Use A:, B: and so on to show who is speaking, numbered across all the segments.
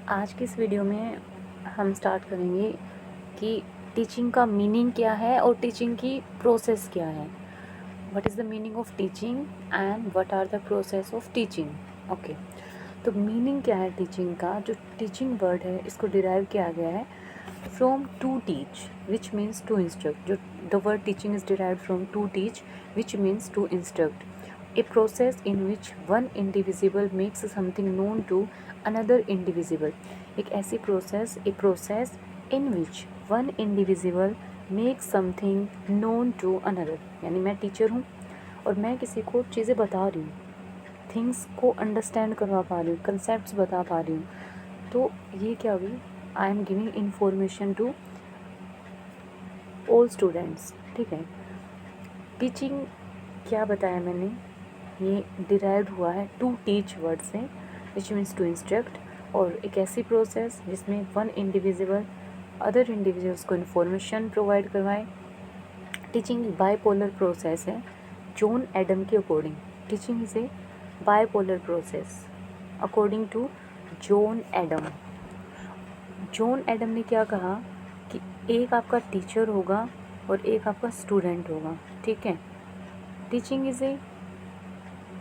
A: आज की इस वीडियो में हम स्टार्ट करेंगे कि टीचिंग का मीनिंग क्या है और टीचिंग की प्रोसेस क्या है। What is the meaning of teaching and what are the process of teaching. Okay, तो मीनिंग क्या है टीचिंग का। जो टीचिंग वर्ड है इसको डिराइव किया गया है from to teach which means to instruct. जो the word teaching is derived from to teach which means to instruct. A process in which one indivisible makes something known to another indivisible। एक ऐसी process, a process in which one indivisible makes something known to another। यानी मैं teacher हूँ और मैं किसी को चीज़ें बता रही हूँ, थिंग्स को अंडरस्टैंड करवा पा रही हूँ, कंसेप्ट बता पा रही हूँ। तो ये क्या हुई, I am giving information to all students. ठीक है, टीचिंग क्या बताया मैंने, ये डिराइव हुआ है टू टीच वर्ड से विच मीन्स टू इंस्ट्रक्ट, और एक ऐसी प्रोसेस जिसमें वन इंडिविजुअल अदर इंडिविजुअल्स को इन्फॉर्मेशन प्रोवाइड करवाए। टीचिंग बाईपोलर प्रोसेस है जॉन एडम के according. Teaching is a bipolar process according to John Adam. John Adam ने क्या कहा कि एक आपका टीचर होगा और एक आपका स्टूडेंट होगा। ठीक है, teaching is A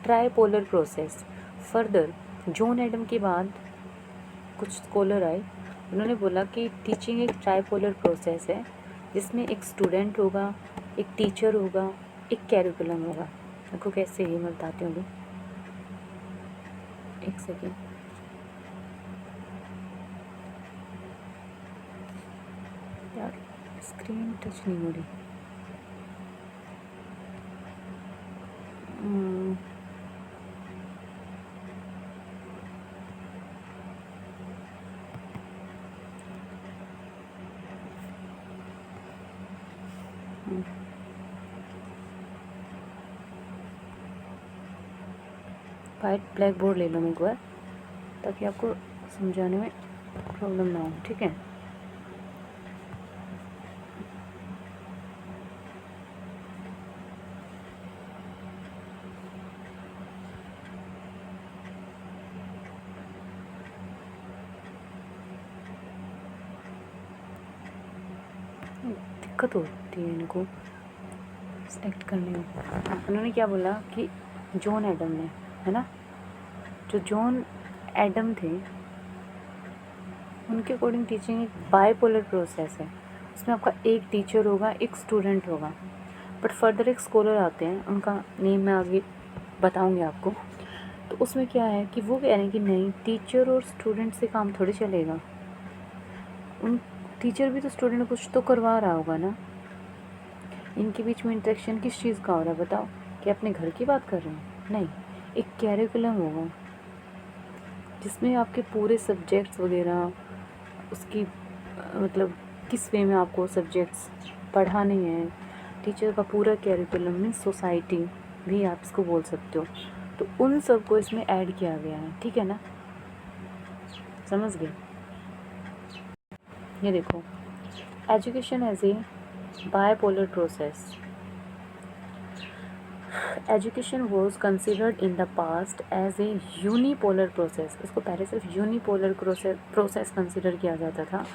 A: tripolar process. Further John Adam के बाद कुछ स्कॉलर आए, उन्होंने बोला कि टीचिंग एक ट्राईपोलर प्रोसेस है जिसमें एक स्टूडेंट होगा, एक टीचर होगा, एक कैरिकुलम होगा। देखो कैसे ही मैं बताती हूँ अभी, एक सेकेंड। यार स्क्रीन टच नहीं हो रही। वाइट ब्लैक बोर्ड ले लो एक बार, ताकि आपको समझाने में प्रॉब्लम ना हो। ठीक है, दिक्कत होती है इनको सेलेक्ट करने में। उन्होंने क्या बोला कि जॉन एडम ने, है ना, जो जॉन एडम थे उनके अकॉर्डिंग टीचिंग एक बाईपोलर प्रोसेस है। उसमें आपका एक टीचर होगा, एक स्टूडेंट होगा। बट फर्दर एक स्कॉलर आते हैं, उनका नेम मैं आगे बताऊंगी आपको। तो उसमें क्या है कि वो कह रहे हैं कि नहीं, टीचर और स्टूडेंट से काम थोड़ी चलेगा। उन टीचर भी तो स्टूडेंट को कुछ तो करवा रहा होगा ना। इनके बीच में इंटरेक्शन किस चीज़ का हो रहा है बताओ? कि अपने घर की बात कर रहे हैं? नहीं, एक कैरिकुलम होगा जिसमें आपके पूरे सब्जेक्ट्स वगैरह, उसकी मतलब किस वे में आपको सब्जेक्ट्स पढ़ाने हैं, टीचर का पूरा कैरिकुलम मीन्स सोसाइटी भी आप इसको बोल सकते हो। तो उन सब को इसमें ऐड किया गया है। ठीक है ना, समझ गए? ये देखो, education as a bipolar process. Education was considered in the past as a unipolar process. इसको पहले सिर्फ यूनिपोलर प्रोसेस कंसिडर किया जाता था।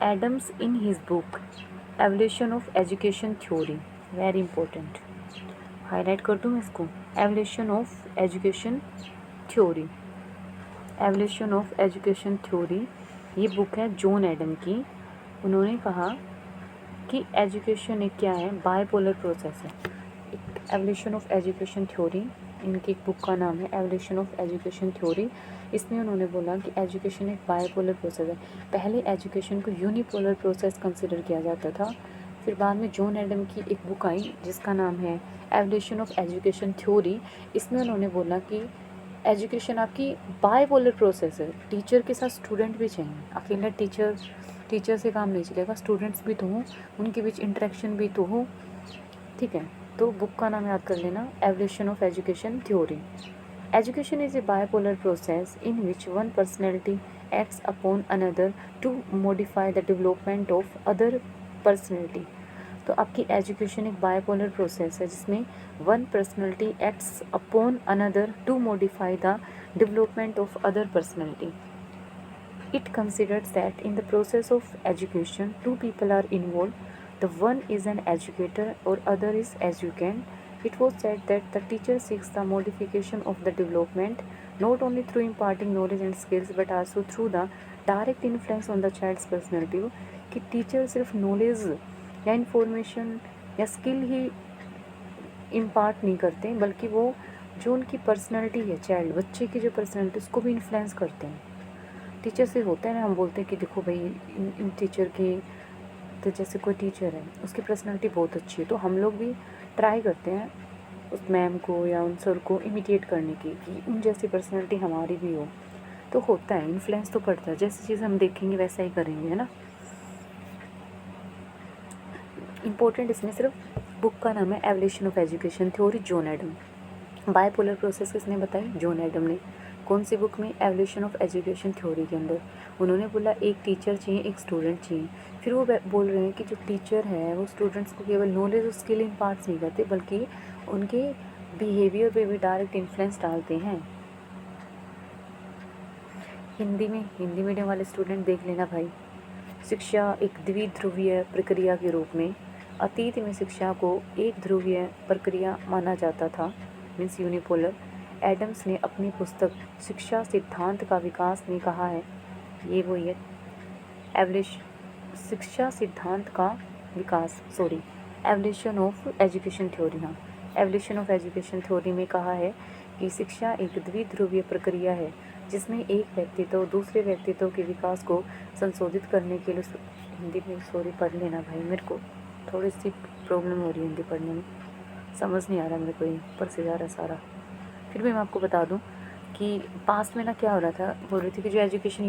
A: Adams in his book evolution of education theory, very important, highlight कर दूँ मैं इसको, evolution of education theory. Evolution of education theory ये बुक है जॉन एडम की। उन्होंने कहा कि एजुकेशन एक क्या है, बायपोलर प्रोसेस है। एवोल्यूशन ऑफ एजुकेशन थ्योरी, इनकी एक बुक का नाम है एवोल्यूशन ऑफ एजुकेशन थ्योरी। इसमें उन्होंने बोला कि एजुकेशन एक बायपोलर प्रोसेस है। पहले एजुकेशन को यूनिपोलर प्रोसेस कंसिडर किया जाता था, फिर बाद में जॉन एडम की एक बुक आई जिसका नाम है एवोल्यूशन ऑफ एजुकेशन थ्योरी। इसमें उन्होंने बोला कि एजुकेशन आपकी बायपोलर प्रोसेस है। टीचर के साथ स्टूडेंट भी चाहिए, अकेला टीचर से काम नहीं चलेगा, स्टूडेंट्स भी तो हों, उनके बीच इंटरेक्शन भी तो हो। ठीक है, तो बुक का नाम याद कर लेना, evolution of education theory. Education is a bipolar process in which one personality acts upon another to modify the development of other personality. तो आपकी एजुकेशन एक बायपोलर प्रोसेस है जिसमें one personality acts upon another to modify the development of other personality. It considers that in the process of education, two people are involved. The one is an educator or other is educand. It was said that the teacher seeks the modification of the development not only through imparting knowledge and skills but also through the direct influence on the child's personality. कि teacher सिर्फ knowledge या information या skill ही impart नहीं करते बल्कि वो जो उनकी पर्सनैलिटी है, चाइल्ड बच्चे की जो पर्सनैलिटी, उसको भी इन्फ्लुएंस करते हैं। टीचर से होता है ना, हम बोलते हैं कि देखो भाई इन टीचर की, तो जैसे कोई टीचर है उसकी पर्सनैलिटी बहुत अच्छी है तो हम लोग भी ट्राई करते हैं उस मैम को या उन सर को इमिटेट करने की कि उन जैसी पर्सनैलिटी हमारी भी हो। तो होता है, इन्फ्लुएंस तो पड़ता है, जैसी चीज़ हम देखेंगे वैसा ही करेंगे, है ना। इम्पोर्टेंट इसमें सिर्फ बुक का नाम है evolution of education theory, John Adam. Bipolar process किसने बताई? जॉन एडम ने। कौन सी बुक में? एवोल्यूशन ऑफ एजुकेशन थ्योरी के अंदर। उन्होंने बोला एक टीचर चाहिए, एक स्टूडेंट चाहिए। फिर वो बोल रहे हैं कि जो टीचर है वो स्टूडेंट्स को केवल नॉलेज और स्किल इम्पार्ट नहीं करते बल्कि उनके बिहेवियर पे भी डायरेक्ट इन्फ्लुएंस डालते हैं। हिंदी मीडियम वाले स्टूडेंट देख लेना भाई। शिक्षा एक द्विध्रुवीय प्रक्रिया के रूप में अतीत में शिक्षा को एक ध्रुवीय प्रक्रिया माना जाता था, मीन्स यूनिपोलर। एडम्स ने अपनी पुस्तक शिक्षा सिद्धांत का विकास में कहा है, ये वो ये शिक्षा सिद्धांत का विकास, एवोल्यूशन ऑफ एजुकेशन थ्योरी। हाँ, एवोल्यूशन ऑफ एजुकेशन थ्योरी में कहा है कि शिक्षा एक द्विध्रुवीय प्रक्रिया है जिसमें एक व्यक्तित्व दूसरे व्यक्तित्व के विकास को संशोधित करने के लिए, हिंदी में पढ़ लेना भाई, मेरे को थोड़ी सी प्रॉब्लम हो रही है हिंदी पढ़ने में, समझ नहीं आ रहा मेरे को, ये ऊपर से जा रहा सारा। फिर भी मैं आपको बता दूं कि पास्ट में ना क्या हो रहा था, बोल रही थी कि जो एजुकेशन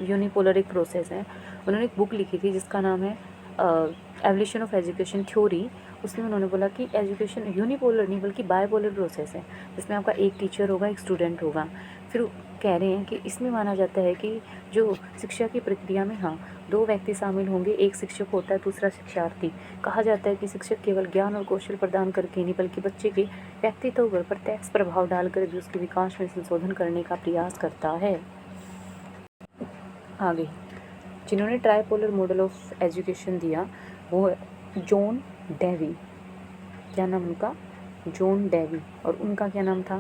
A: यूनिपोलर एक प्रोसेस है। उन्होंने एक बुक लिखी थी जिसका नाम है एवोल्यूशन ऑफ एजुकेशन थ्योरी। उसमें उन्होंने बोला कि एजुकेशन यूनिपोलर नहीं बल्कि बायपोलर प्रोसेस है जिसमें आपका एक टीचर होगा, एक स्टूडेंट होगा। फिर कह रहे हैं कि इसमें माना जाता है कि जो शिक्षा की प्रक्रिया में, हाँ, दो व्यक्ति शामिल होंगे, एक शिक्षक होता है दूसरा शिक्षार्थी। कहा जाता है कि शिक्षक केवल ज्ञान और कौशल प्रदान करके नहीं बल्कि बच्चे के व्यक्तित्व पर प्रत्यक्ष प्रभाव डालकर भी उसके विकास में संशोधन करने का प्रयास करता है। आगे जिन्होंने ट्राइपोलर मॉडल ऑफ एजुकेशन दिया वो है जॉन डेवी। क्या नाम उनका? John Dewey. और उनका क्या नाम था?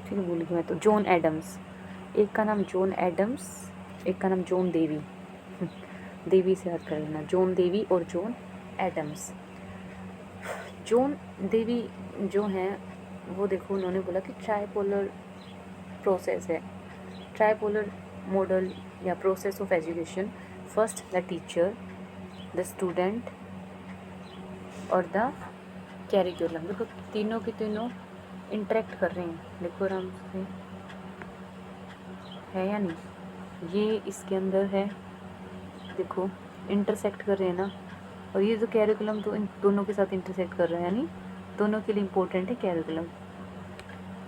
A: ठीक है, भूल गई मैं तो। John Adams. एक का नाम जॉन एडम्स, एक का नाम जॉन देवी। देवी से याद कर लेना, जॉन देवी और जॉन एडम्स। जॉन देवी जो हैं वो देखो, उन्होंने बोला कि ट्राइपोलर प्रोसेस है, ट्राइपोलर मॉडल या process of education. First the teacher, the student और द कैरिकुलम। देखो तीनों के तीनों इंटरेक्ट कर रहे हैं, देखो आराम से, है या नहीं? ये इसके अंदर है, देखो इंटरसेक्ट कर रहे हैं ना। और ये जो कैरिकुलम तो इन दोनों के साथ इंटरसेक्ट कर रहा है, यानी दोनों के लिए इम्पोर्टेंट है कैरिकुलम।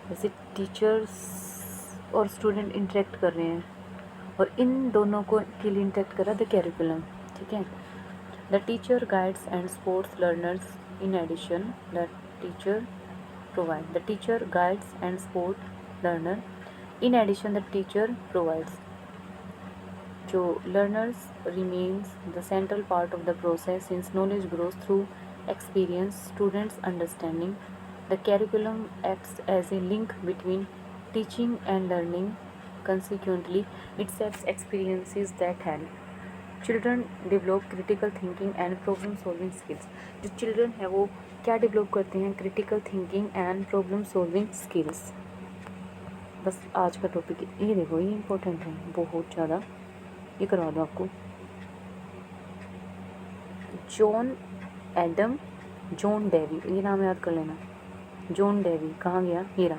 A: जैसे टीचर्स और स्टूडेंट इंटरेक्ट कर रहे हैं और इन दोनों को के लिए इंटरेक्ट कर रहा है द कैरिकुलम, ठीक है। The teacher guides and supports learners in addition the teacher provide. The teacher guides and support learner. In addition, the teacher provides. So learners remains the central part of the process since knowledge grows through experience, students understanding. The curriculum acts as a link between teaching and learning. Consequently, it sets experiences that help children develop critical thinking and problem solving skills. जो children है वो क्या develop करते हैं? Critical thinking and problem solving skills. बस आज का topic ये देखो, ये इम्पोर्टेंट है बहुत ज़्यादा, ये करवा दो आपको। जॉन एडम, जॉन डेवी, ये नाम याद कर लेना। जॉन डेवी कहाँ गया? ये रहा।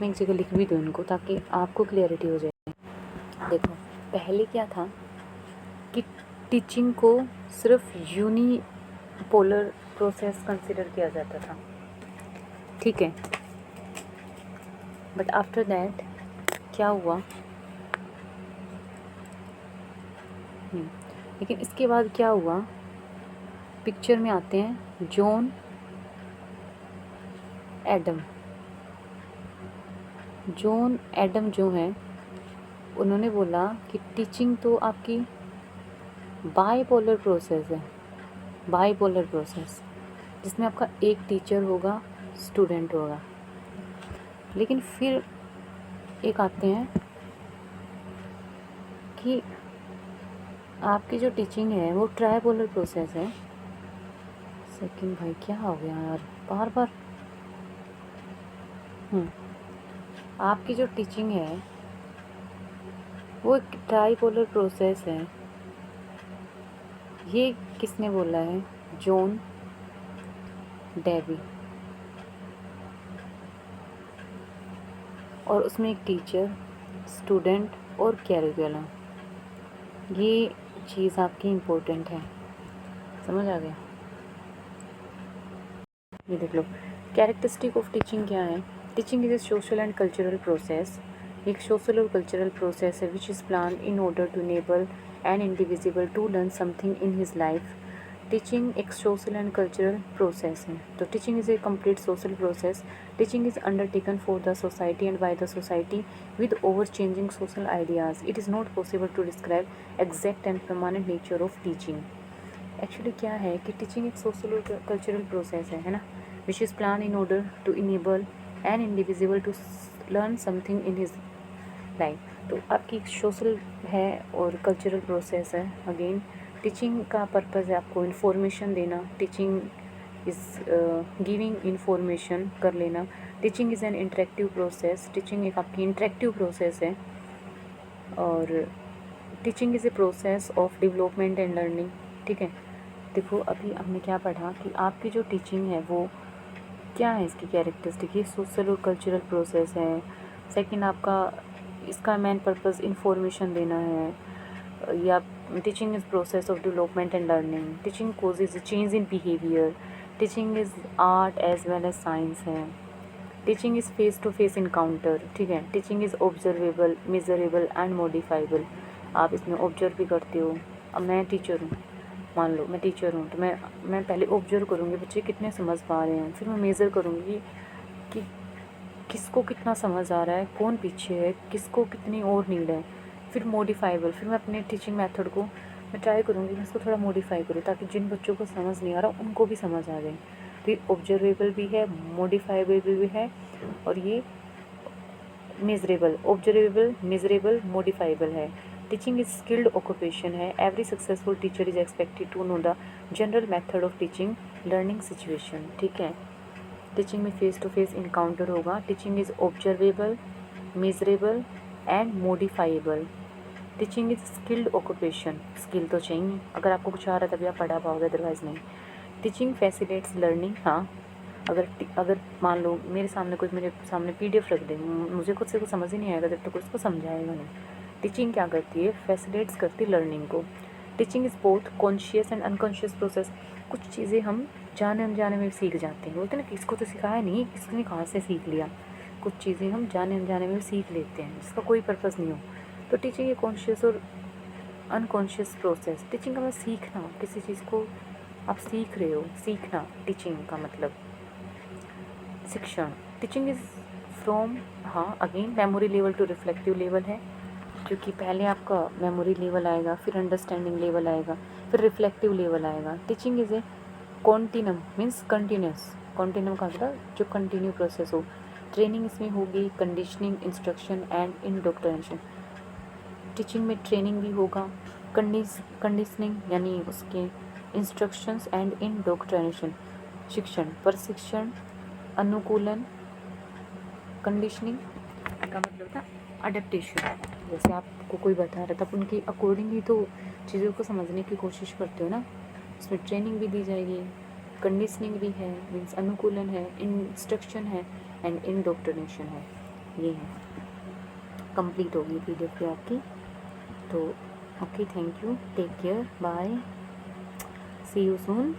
A: मैं एक जगह लिख भी दूँ इनको ताकि आपको क्लियरिटी हो जाए। देखो पहले क्या था कि टीचिंग को सिर्फ यूनिपोलर प्रोसेस कंसिडर किया जाता था, ठीक है। बट आफ्टर दैट क्या हुआ? लेकिन इसके बाद क्या हुआ? पिक्चर में आते हैं जॉन एडम। जॉन एडम जो हैं उन्होंने बोला कि टीचिंग तो आपकी बाईपोलर प्रोसेस है, बाईपोलर प्रोसेस, जिसमें आपका एक टीचर होगा, स्टूडेंट होगा। लेकिन फिर एक आते हैं कि आपकी जो टीचिंग है वो ट्राइपोलर प्रोसेस है। सेकंड भाई क्या हो गया यार, बार बार आपकी जो टीचिंग है वो एक ट्राइपोलर प्रोसेस है। ये किसने बोला है? John Dewey. और उसमें एक टीचर, स्टूडेंट और कैरिकुलम, ये चीज़ आपकी इम्पोर्टेंट है। समझ आ गया? ये देख लो, कैरेक्टरिस्टिक ऑफ टीचिंग क्या है? Teaching is a social and cultural process. एक सोशल और कल्चरल प्रोसेस है which is plan in order to enable an individual to learn something in his life. Teaching एक सोशल एंड कल्चरल प्रोसेस है। तो teaching is a complete social process. Teaching is undertaken for the society and by the society with over changing social ideas. It is not possible to describe exact and permanent nature of teaching. Actually क्या है कि teaching एक social और cultural process है ना, which is plan in order to enable an individual to learn something in his life. तो आपकी social है और कल्चरल प्रोसेस है। अगेन टीचिंग का पर्पज़ है आपको इन्फॉर्मेशन देना। टीचिंग इज़ गिविंग इन्फॉर्मेशन कर लेना। Teaching is an interactive process. Teaching एक आपकी इंटरेक्टिव प्रोसेस है। और teaching is a process of development and learning. ठीक है, देखो अभी हमने क्या पढ़ा कि आपकी जो टीचिंग है वो क्या है, इसकी कैरेक्टरिस्टिक, ये सोशल और कल्चरल प्रोसेस है। सेकंड आपका इसका मेन पर्पस इंफॉर्मेशन देना है। या teaching is process of development and learning. Teaching causes change in behaviour. Teaching is art as well as science है। Teaching is face to face encounter. ठीक है, teaching is observable, measurable and modifiable. आप इसमें observe भी करते हो। अब मैं टीचर हूँ, मान लो मैं टीचर हूँ, तो मैं पहले ऑब्जर्व करूँगी बच्चे कितने समझ पा रहे हैं, फिर मैं मेज़र करूँगी कि किसको कितना समझ आ रहा है, कौन पीछे है, किसको कितनी और नीड है। फिर मॉडिफाइबल, फिर मैं अपने टीचिंग मेथड को मैं ट्राई करूँगी मैं इसको थोड़ा मॉडिफाई करूँ ताकि जिन बच्चों को समझ नहीं आ रहा उनको भी समझ आ जाए। तो ये ऑब्जर्वेबल भी है, मॉडिफाइबल भी है, और ये मेजरेबल, ऑब्जर्वेबल, मेजरेबल, मॉडिफाइबल है। टीचिंग इज स्किल्ड ऑक्यूपेशन है। Every successful teacher is expected to know the general method of teaching learning situation. ठीक है, टीचिंग में फेस टू फेस इनकाउंटर होगा। Teaching is observable, measurable and modifiable. Teaching is skilled occupation, skill तो चाहिए, अगर आपको कुछ आ रहा है तभी आप पढ़ा पाओगे, अदरवाइज नहीं। Teaching facilitates learning. हाँ, अगर मान लो मेरे सामने PDF रख दे, मुझे खुद से कुछ समझ ही नहीं आएगा जब तक उसको समझाएगा नहीं। टीचिंग क्या करती है? फैसिलिटेट्स करती है लर्निंग को। Teaching is both conscious and unconscious process. कुछ चीज़ें हम जाने अनजाने में सीख जाते हैं, बोलते हैं ना किसको तो सिखाया नहीं, किसने कहाँ से सीख लिया। कुछ चीज़ें हम जाने अनजाने में सीख लेते हैं जिसका कोई पर्पज़ नहीं हो। तो टीचिंग एक कॉन्शियस और अनकॉन्शियस प्रोसेस। टीचिंग का मतलब सीखना, किसी चीज़ को आप सीख रहे हो, सीखना टीचिंग का मतलब। शिक्षण, टीचिंग इज़ फ्रॉम, हाँ again memory level to reflective level है, क्योंकि पहले आपका मेमोरी लेवल आएगा, फिर अंडरस्टैंडिंग लेवल आएगा, फिर रिफ्लेक्टिव लेवल आएगा। Teaching is A continuum, means continuous. Continuum का मतलब जो कंटिन्यू प्रोसेस हो। ट्रेनिंग इसमें होगी, conditioning, instruction and indoctrination. Teaching में ट्रेनिंग भी होगा, कंडीशनिंग यानी उसके इंस्ट्रक्शंस एंड इंडोक्ट्रिनेशन। शिक्षण, प्रशिक्षण, अनुकूलन, कंडीशनिंग का मतलब था अडेप्टेशन। जैसे आपको कोई बता रहा था, आप उनके अकॉर्डिंग ही तो चीज़ों को समझने की कोशिश करते हो ना। उसमें ट्रेनिंग भी दी जाएगी, कंडीशनिंग भी है, मीन्स अनुकूलन है, इंस्ट्रक्शन है एंड इंडोक्ट्रिनेशन है। ये है, कंप्लीट होगी PDF पे आपकी। तो okay, thank you, take care, bye, see you soon.